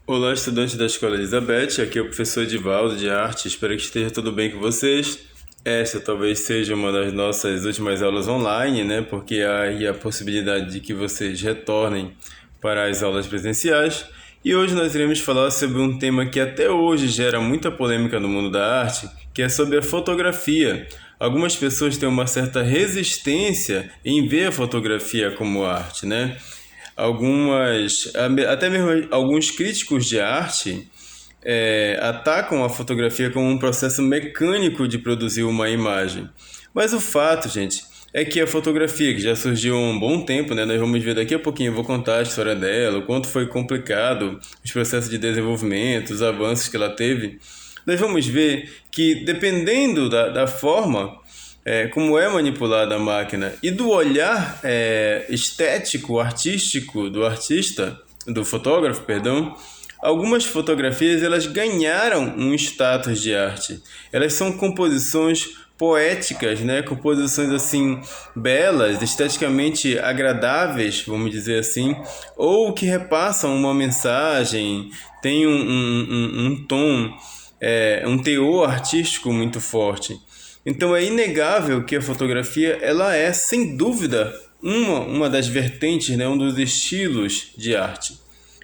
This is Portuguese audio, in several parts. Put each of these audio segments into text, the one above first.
Olá, estudantes da Escola Elizabeth, aqui é o professor Edivaldo de Arte, espero que esteja tudo bem com vocês. Esta talvez seja uma das nossas últimas aulas online, né? Porque há aí a possibilidade de que vocês retornem para as aulas presenciais. E hoje nós iremos falar sobre um tema que até hoje gera muita polêmica no mundo da arte, que é sobre a fotografia. Algumas pessoas têm uma certa resistência em ver a fotografia como arte, né? Até mesmo alguns críticos de arte atacam a fotografia como um processo mecânico de produzir uma imagem. Mas o fato, gente, é que a fotografia, que já surgiu há um bom tempo, né? Nós vamos ver daqui a pouquinho, eu vou contar a história dela, o quanto foi complicado os processos de desenvolvimento, os avanços que ela teve. Nós vamos ver que, dependendo da forma como é manipulada a máquina e do olhar estético, artístico do artista, do fotógrafo, perdão, algumas fotografias elas ganharam um status de arte. Elas são composições poéticas, né? Composições assim belas, esteticamente agradáveis, vamos dizer assim, ou que repassam uma mensagem, tem um tom, um teor artístico muito forte. Então é inegável que a fotografia ela é, sem dúvida, uma das vertentes, né, um dos estilos de arte.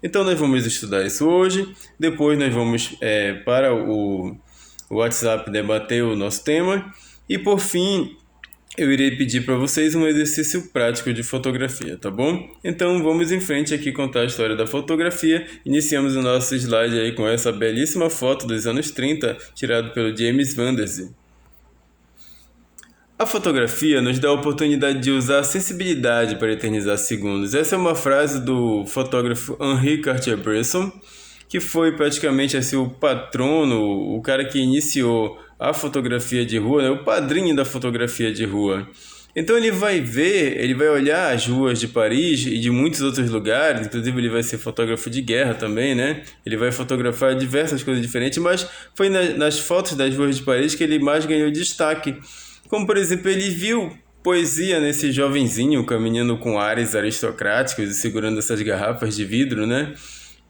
Então nós vamos estudar isso hoje, depois nós vamos para o WhatsApp debater o nosso tema e por fim eu irei pedir para vocês um exercício prático de fotografia, tá bom? Então vamos em frente aqui contar a história da fotografia. Iniciamos o nosso slide aí com essa belíssima foto dos anos 30, tirada pelo James Van Der Zee. A fotografia nos dá a oportunidade de usar a sensibilidade para eternizar segundos. Essa é uma frase do fotógrafo Henri Cartier-Bresson, que foi praticamente assim, o patrono, o cara que iniciou a fotografia de rua, né? O padrinho da fotografia de rua. Então ele vai olhar as ruas de Paris e de muitos outros lugares, inclusive ele vai ser fotógrafo de guerra também, né? Ele vai fotografar diversas coisas diferentes, mas foi nas fotos das ruas de Paris que ele mais ganhou destaque. Como, por exemplo, ele viu poesia nesse jovenzinho caminhando com ares aristocráticos e segurando essas garrafas de vidro, né?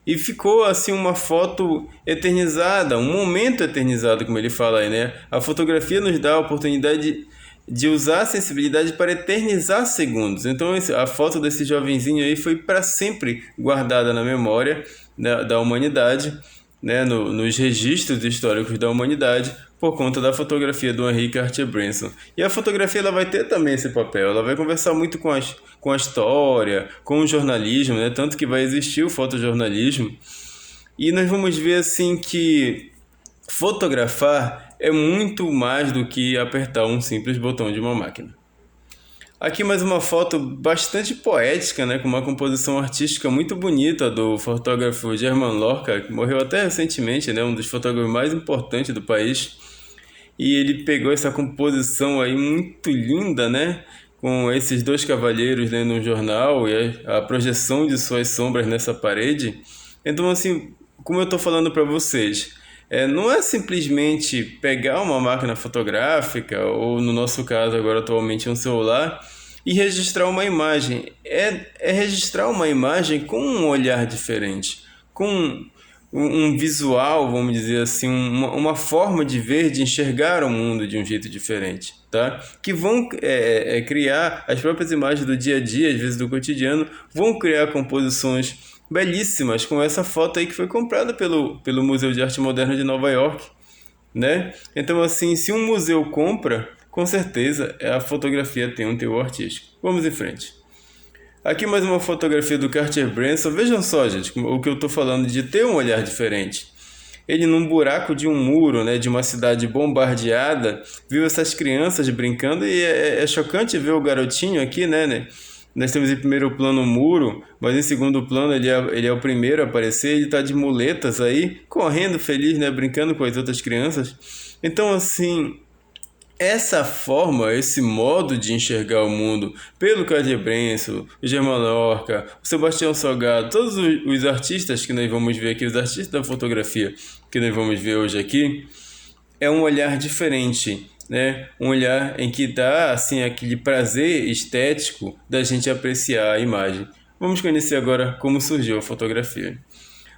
E ficou assim uma foto eternizada, um momento eternizado, como ele fala aí, né? A fotografia nos dá a oportunidade de usar a sensibilidade para eternizar segundos. Então a foto desse jovenzinho aí foi para sempre guardada na memória da humanidade, né? Nos registros históricos da humanidade, por conta da fotografia do Henri Cartier-Bresson. E a fotografia ela vai ter também esse papel, ela vai conversar muito com a história, com o jornalismo, né? Tanto que vai existir o fotojornalismo. E nós vamos ver assim que fotografar é muito mais do que apertar um simples botão de uma máquina. Aqui mais uma foto bastante poética, né, com uma composição artística muito bonita do fotógrafo Germán Lorca, que morreu até recentemente, né, um dos fotógrafos mais importantes do país. E ele pegou essa composição aí muito linda, né? Com esses dois cavalheiros lendo um jornal e a projeção de suas sombras nessa parede. Então, assim, como eu estou falando para vocês, não é simplesmente pegar uma máquina fotográfica, ou no nosso caso agora atualmente um celular, e registrar uma imagem. É registrar uma imagem com um olhar diferente, com um visual, vamos dizer assim, uma forma de ver, de enxergar o mundo de um jeito diferente, tá? Que vão criar as próprias imagens do dia a dia, às vezes do cotidiano, vão criar composições belíssimas, como essa foto aí que foi comprada pelo Museu de Arte Moderna de Nova York, né? Então, assim, se um museu compra, com certeza a fotografia tem um teor artístico. Vamos em frente. Aqui mais uma fotografia do Cartier-Bresson. Vejam só, gente, o que eu estou falando de ter um olhar diferente. Ele num buraco de um muro, né, de uma cidade bombardeada, viu essas crianças brincando e é chocante ver o garotinho aqui, né? Nós temos em primeiro plano o muro, mas em segundo plano ele é o primeiro a aparecer. Ele está de muletas aí, correndo feliz, né, brincando com as outras crianças. Então, assim, essa forma, esse modo de enxergar o mundo pelo Cartier-Bresson, o Germán Lorca, o Sebastião Salgado, todos os artistas que nós vamos ver aqui, os artistas da fotografia que nós vamos ver hoje aqui, é um olhar diferente, né? Um olhar em que dá assim aquele prazer estético da gente apreciar a imagem. Vamos conhecer agora como surgiu a fotografia.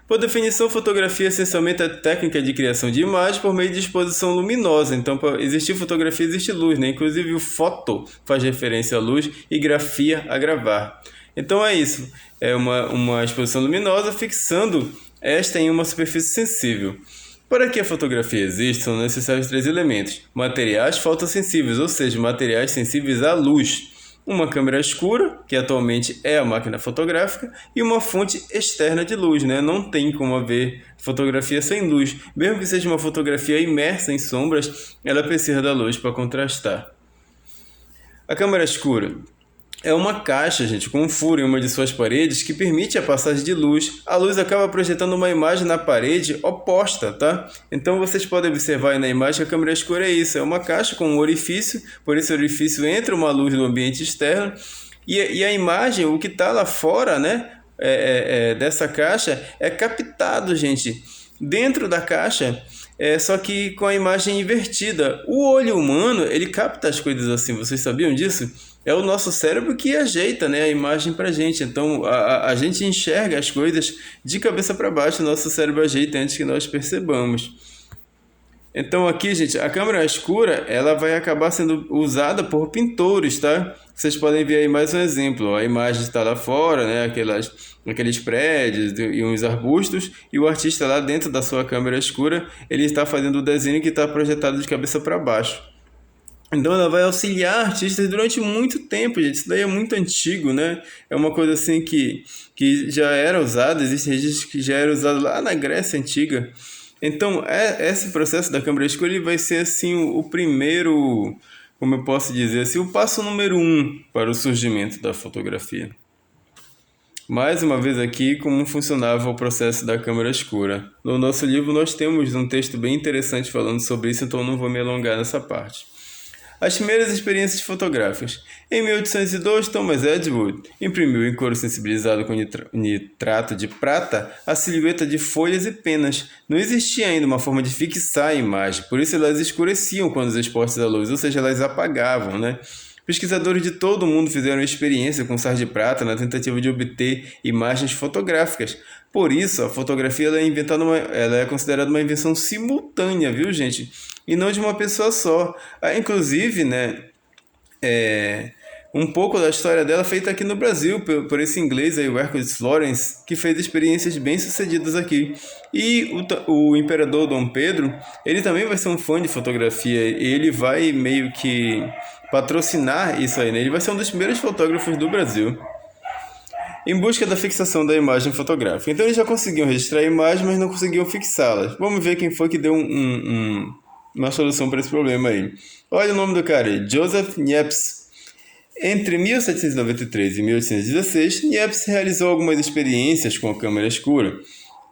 Por definição, fotografia é essencialmente a técnica de criação de imagem por meio de exposição luminosa. Então, para existir fotografia, existe luz, né? Inclusive, o foto faz referência à luz e grafia a gravar. Então, é isso. É uma exposição luminosa fixando esta em uma superfície sensível. Para que a fotografia exista, são necessários três elementos: materiais fotossensíveis, ou seja, materiais sensíveis à luz, uma câmera escura, que atualmente é a máquina fotográfica, e uma fonte externa de luz, né? Não tem como haver fotografia sem luz. Mesmo que seja uma fotografia imersa em sombras, ela precisa da luz para contrastar. A câmera escura é uma caixa, gente, com um furo em uma de suas paredes que permite a passagem de luz. A luz acaba projetando uma imagem na parede oposta, tá? Então vocês podem observar aí na imagem que a câmera escura é isso, é uma caixa com um orifício, por esse orifício entra uma luz do ambiente externo e a imagem, o que está lá fora, né, dessa caixa é captado, gente, dentro da caixa. Só que com a imagem invertida. O olho humano, ele capta as coisas assim, vocês sabiam disso? É o nosso cérebro que ajeita, né, a imagem para a gente. Então, a gente enxerga as coisas de cabeça para baixo, o nosso cérebro ajeita antes que nós percebamos. Então aqui, gente, a câmera escura, ela vai acabar sendo usada por pintores, tá? Vocês podem ver aí mais um exemplo. A imagem está lá fora, né? Aqueles prédios e uns arbustos, e o artista lá dentro da sua câmera escura, ele está fazendo o desenho que está projetado de cabeça para baixo. Então ela vai auxiliar artistas durante muito tempo, gente. Isso daí é muito antigo, né? É uma coisa assim que já era usada, existem registros que já era usado lá na Grécia Antiga. Então, esse processo da câmera escura ele vai ser assim o primeiro, como eu posso dizer assim, o passo número 1 para o surgimento da fotografia. Mais uma vez aqui, como funcionava o processo da câmera escura. No nosso livro nós temos um texto bem interessante falando sobre isso, então não vou me alongar nessa parte. As primeiras experiências fotográficas. Em 1802, Thomas Edward imprimiu em couro sensibilizado com nitrato de prata a silhueta de folhas e penas. Não existia ainda uma forma de fixar a imagem, por isso elas escureciam quando expostas à luz, ou seja, elas apagavam, né? Pesquisadores de todo o mundo fizeram experiência com sal de prata na tentativa de obter imagens fotográficas. Por isso, a fotografia ela é considerada uma invenção simultânea, viu, gente? E não de uma pessoa só. Inclusive, né, um pouco da história dela feita aqui no Brasil por esse inglês aí, o Hercules Florence, que fez experiências bem sucedidas aqui. E o imperador Dom Pedro, ele também vai ser um fã de fotografia e ele vai meio que patrocinar isso aí, né? Ele vai ser um dos primeiros fotógrafos do Brasil em busca da fixação da imagem fotográfica. Então eles já conseguiam registrar a imagem, mas não conseguiam fixá-las. Vamos ver quem foi que deu uma solução para esse problema aí. Olha o nome do cara, Joseph Niepce. Entre 1793 e 1816, Niepce realizou algumas experiências com a câmera escura.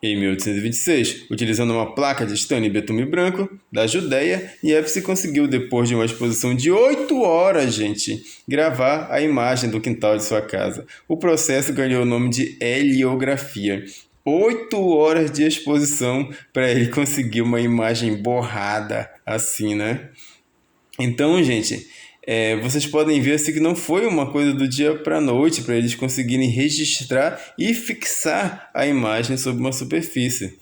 Em 1826, utilizando uma placa de estanho e betume branco da Judéia, Niepce conseguiu, depois de uma exposição de 8 horas, gente, gravar a imagem do quintal de sua casa. O processo ganhou o nome de heliografia. 8 horas de exposição para ele conseguir uma imagem borrada assim, né? Então, gente, vocês podem ver assim que não foi uma coisa do dia para a noite para eles conseguirem registrar e fixar a imagem sobre uma superfície.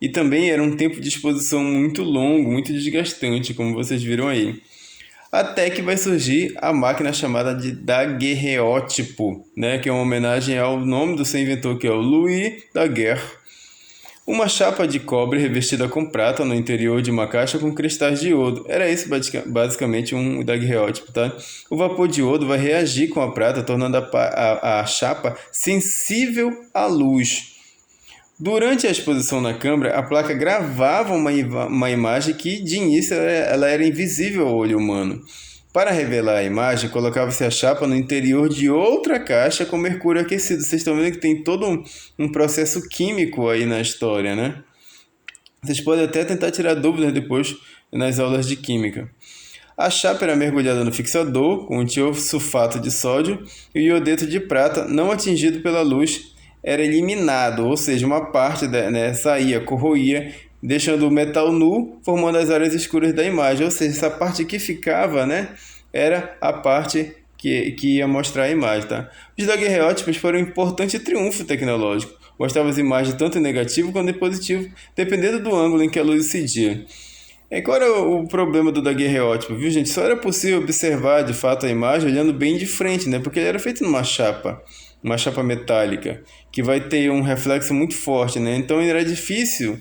E também era um tempo de exposição muito longo, muito desgastante, como vocês viram aí. Até que vai surgir a máquina chamada de daguerreótipo, né, que é uma homenagem ao nome do seu inventor, que é o Louis Daguerre. Uma chapa de cobre revestida com prata no interior de uma caixa com cristais de iodo. Era isso basicamente um daguerreótipo, tá? O vapor de iodo vai reagir com a prata, tornando a chapa sensível à luz. Durante a exposição na câmera, a placa gravava uma imagem que, de início, ela era invisível ao olho humano. Para revelar a imagem, colocava-se a chapa no interior de outra caixa com mercúrio aquecido. Vocês estão vendo que tem todo um processo químico aí na história, né? Vocês podem até tentar tirar dúvidas depois nas aulas de química. A chapa era mergulhada no fixador com um tiosulfato de sódio e o iodeto de prata, não atingido pela luz, era eliminado, ou seja, uma parte saía, corroía, deixando o metal nu, formando as áreas escuras da imagem. Ou seja, essa parte que ficava, né, era a parte que ia mostrar a imagem. Tá? Os daguerreótipos foram um importante triunfo tecnológico. mostrava as imagens tanto em negativo quanto em positivo, dependendo do ângulo em que a luz incidia. Qual era o problema do daguerreótipo, viu, gente? Só era possível observar, de fato, a imagem olhando bem de frente, né? Porque ele era feito numa chapa metálica, que vai ter um reflexo muito forte, né? Então era difícil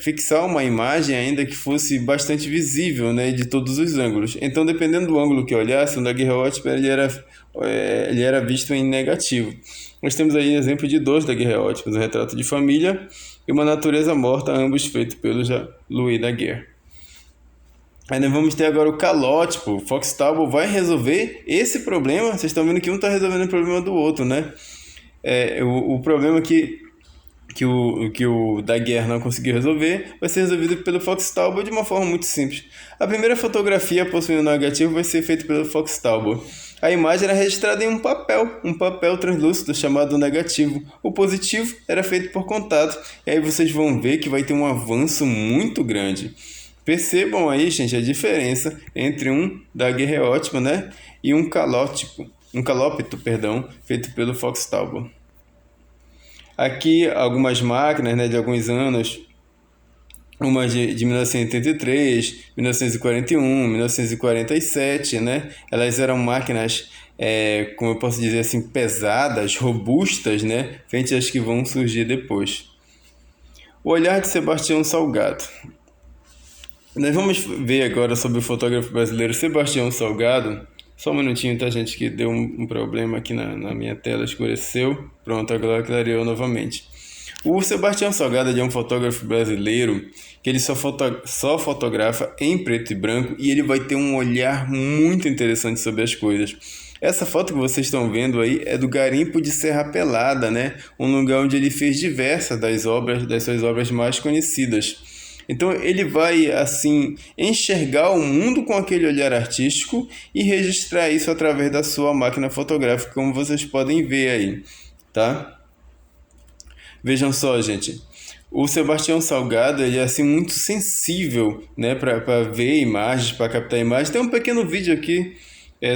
fixar uma imagem ainda que fosse bastante visível, né? De todos os ângulos. Então, dependendo do ângulo que olhasse, o daguerreótipo ele era visto em negativo. Nós temos aí exemplo de 2 daguerreótipos, um retrato de família e uma natureza morta, ambos feitos pelo Louis Daguerre. Aí nós vamos ter agora o calótipo. O Fox Talbot vai resolver esse problema. Vocês estão vendo que um está resolvendo o problema do outro, né? O problema que o Daguerre não conseguiu resolver vai ser resolvido pelo Fox Talbot de uma forma muito simples. A primeira fotografia possuindo negativo vai ser feita pelo Fox Talbot. A imagem era registrada em um papel translúcido chamado negativo. O positivo era feito por contato. E aí vocês vão ver que vai ter um avanço muito grande. Percebam aí, gente, a diferença entre um daguerreótipo, né, e um calópito, feito pelo Fox Talbot. Aqui algumas máquinas, né, de alguns anos, uma de 1983, 1941, 1947, né? Elas eram máquinas, como eu posso dizer assim, pesadas, robustas, né? Frente às que vão surgir depois. O olhar de Sebastião Salgado. Nós vamos ver agora sobre o fotógrafo brasileiro Sebastião Salgado. Só um minutinho, tá, gente, que deu um problema aqui na minha tela, escureceu. Pronto, agora clareou novamente. O Sebastião Salgado é um fotógrafo brasileiro que ele só fotografa em preto e branco e ele vai ter um olhar muito interessante sobre as coisas. Essa foto que vocês estão vendo aí é do Garimpo de Serra Pelada, né? Um lugar onde ele fez diversas das suas obras mais conhecidas. Então ele vai assim enxergar o mundo com aquele olhar artístico e registrar isso através da sua máquina fotográfica, como vocês podem ver aí, tá? Vejam só, gente, o Sebastião Salgado ele é assim muito sensível, né, para ver imagens, para captar imagens. Tem um pequeno vídeo aqui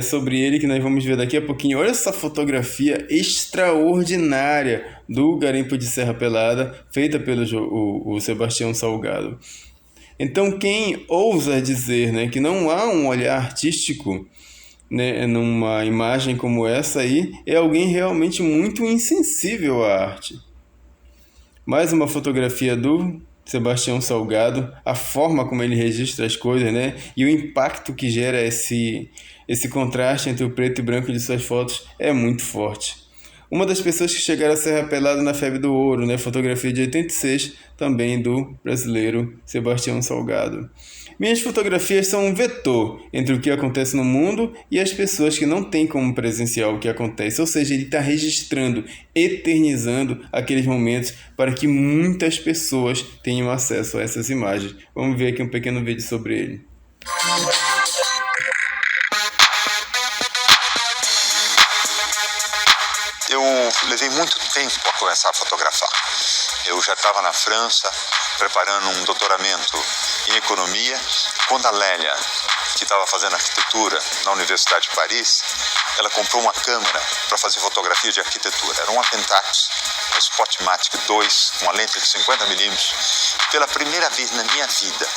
sobre ele que nós vamos ver daqui a pouquinho. Olha essa fotografia extraordinária do Garimpo de Serra Pelada, feita pelo o Sebastião Salgado. Então, quem ousa dizer, né, que não há um olhar artístico, né, numa imagem como essa aí, é alguém realmente muito insensível à arte. Mais uma fotografia do Sebastião Salgado, a forma como ele registra as coisas, né? E o impacto que gera esse contraste entre o preto e branco de suas fotos é muito forte. Uma das pessoas que chegaram a Serra Pelada na febre do ouro, né? Fotografia de 86, também do brasileiro Sebastião Salgado. Minhas fotografias são um vetor entre o que acontece no mundo e as pessoas que não têm como presenciar o que acontece. Ou seja, ele está registrando, eternizando aqueles momentos para que muitas pessoas tenham acesso a essas imagens. Vamos ver aqui um pequeno vídeo sobre ele. Eu levei muito tempo a começar a fotografar. Eu já estava na França preparando um doutoramento em economia, quando a Lélia, que estava fazendo arquitetura na Universidade de Paris, ela comprou uma câmera para fazer fotografia de arquitetura. Era um Pentax, uma Spotmatic 2, com uma lente de 50mm. Pela primeira vez na minha vida,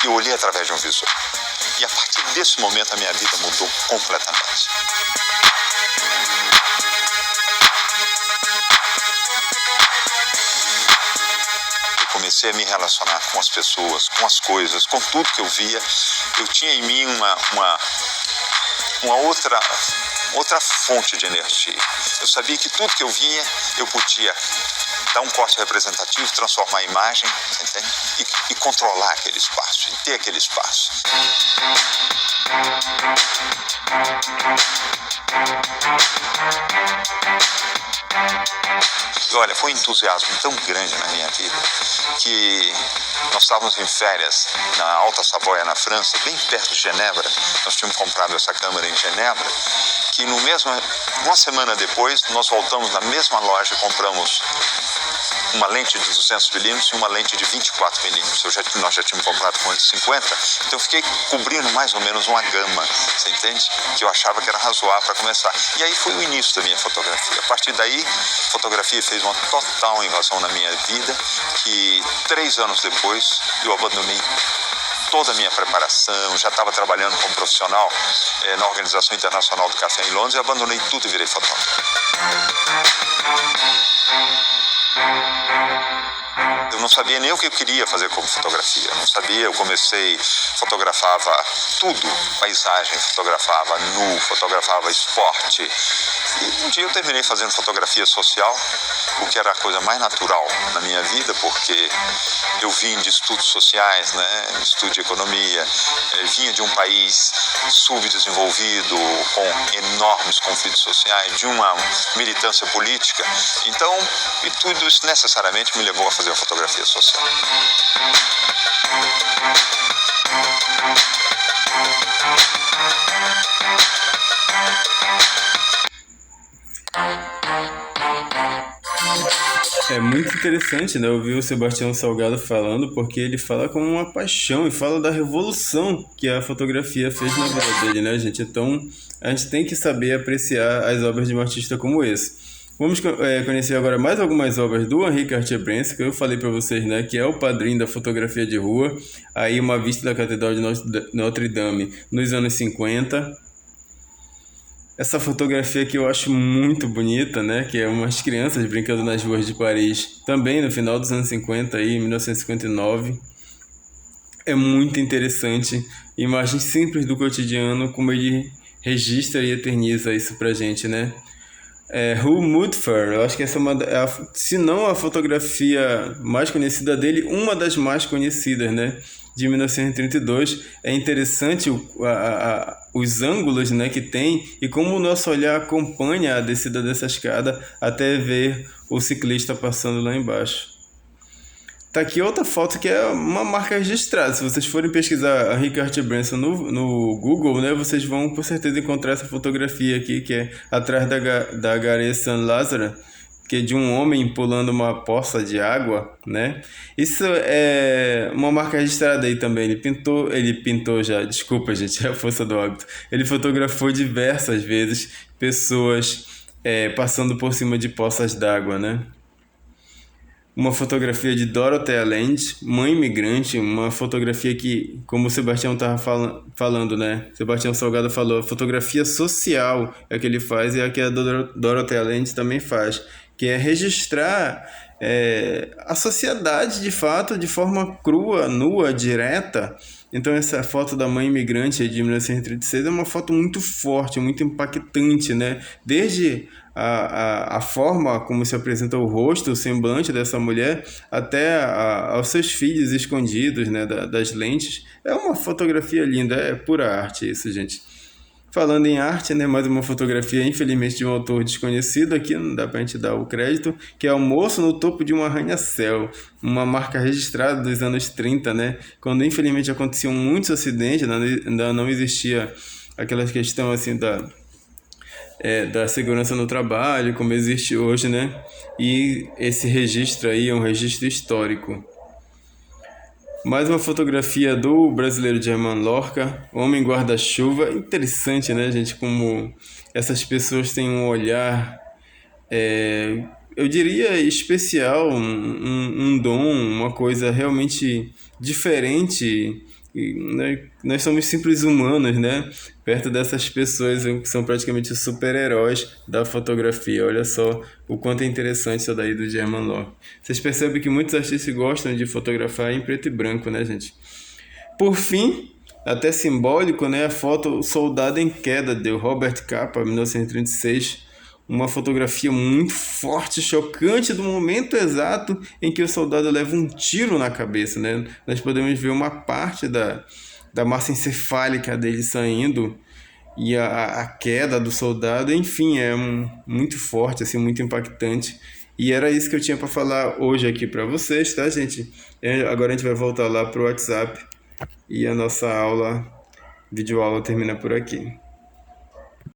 eu olhei através de um visor. E a partir desse momento a minha vida mudou completamente. Comecei a me relacionar com as pessoas, com as coisas, com tudo que eu via. Eu tinha em mim uma outra fonte de energia. Eu sabia que tudo que eu via, eu podia dar um corte representativo, transformar a imagem, entende? E controlar aquele espaço, e ter aquele espaço. E olha, foi um entusiasmo tão grande na minha vida que nós estávamos em férias na Alta Savoia, na França, bem perto de Genebra. Nós tínhamos comprado essa câmera em Genebra, que uma semana depois nós voltamos na mesma loja e compramos uma lente de 200mm e uma lente de 24mm. Nós já tínhamos comprado com 50, então eu fiquei cobrindo mais ou menos uma gama, você entende? Que eu achava que era razoável para começar. E aí foi o início da minha fotografia. A partir daí, a fotografia fez uma total invasão na minha vida, que 3 anos depois eu abandonei toda a minha preparação, já estava trabalhando como profissional na Organização Internacional do Café em Londres, e abandonei tudo e virei fotógrafo. Eu não sabia nem o que eu queria fazer como fotografia, eu não sabia, eu comecei, fotografava tudo, paisagem, fotografava nu, fotografava esporte, e um dia eu terminei fazendo fotografia social, o que era a coisa mais natural na minha vida, porque eu vim de estudos sociais, né, estudo de economia, vinha de um país subdesenvolvido, com enormes conflitos sociais, de uma militância política, então, e tudo isso necessariamente me levou a fazer a fotografia social. É muito interessante, né, ouvir o Sebastião Salgado falando, porque ele fala com uma paixão e fala da revolução que a fotografia fez na vida dele, né, gente? Então, a gente tem que saber apreciar as obras de um artista como esse. Vamos conhecer agora mais algumas obras do Henri Cartier-Bresson, que eu falei para vocês, né, que é o padrinho da fotografia de rua. Aí uma vista da Catedral de Notre Dame nos anos 50. Essa fotografia que eu acho muito bonita, né, que é umas crianças brincando nas ruas de Paris, também no final dos anos 50, aí, 1959. É muito interessante, imagens simples do cotidiano, como ele registra e eterniza isso pra gente, né? Who Mutfer, eu acho que essa é se não a fotografia mais conhecida dele, uma das mais conhecidas, né? De 1932. É interessante os ângulos, né, que tem e como o nosso olhar acompanha a descida dessa escada até ver o ciclista passando lá embaixo. Tá aqui outra foto que é uma marca registrada. Se vocês forem pesquisar Henri Cartier-Bresson no Google, né, vocês vão com certeza encontrar essa fotografia aqui, que é atrás da Gare Saint-Lazare, que é de um homem pulando uma poça de água, né? Isso é uma marca registrada aí também. Ele pintou já, desculpa, gente, é a força do hábito. Ele fotografou diversas vezes pessoas passando por cima de poças d'água, né? Uma fotografia de Dorothea Lange, mãe imigrante, uma fotografia que, como o Sebastião estava falando, né? Sebastião Salgado falou, fotografia social é o que ele faz e é o que a Dorothea Lange também faz, que é registrar a sociedade de fato, de forma crua, nua, direta. Então essa foto da mãe imigrante de 1936 é uma foto muito forte, muito impactante, né? Desde a forma como se apresenta o rosto, o semblante dessa mulher, até aos seus filhos escondidos, né, das lentes. É uma fotografia linda, é pura arte isso, gente. Falando em arte, né, mais uma fotografia, infelizmente, de um autor desconhecido, aqui não dá pra gente dar o crédito, que é o moço no topo de um arranha-céu, uma marca registrada dos anos 30, né, quando infelizmente aconteciam muitos acidentes, ainda não existia aquela questão assim da segurança no trabalho, como existe hoje, né, e esse registro aí é um registro histórico. Mais uma fotografia do brasileiro Germán Lorca, Homem Guarda-Chuva. Interessante, né, gente? Como essas pessoas têm um olhar, eu diria, especial, um dom, uma coisa realmente diferente. E, né, nós somos simples humanos, né? Perto dessas pessoas que são praticamente os super-heróis da fotografia. Olha só o quanto é interessante isso daí do Germán Lorca. Vocês percebem que muitos artistas gostam de fotografar em preto e branco, né, gente? Por fim, até simbólico, né, a foto Soldado em Queda, de Robert Capa, 1936. Uma fotografia muito forte, chocante, do momento exato em que o soldado leva um tiro na cabeça, né? Nós podemos ver uma parte da massa encefálica dele saindo e a queda do soldado, enfim, muito forte, assim, muito impactante. E era isso que eu tinha para falar hoje aqui para vocês, tá, gente? Agora a gente vai voltar lá pro WhatsApp e a nossa videoaula termina por aqui.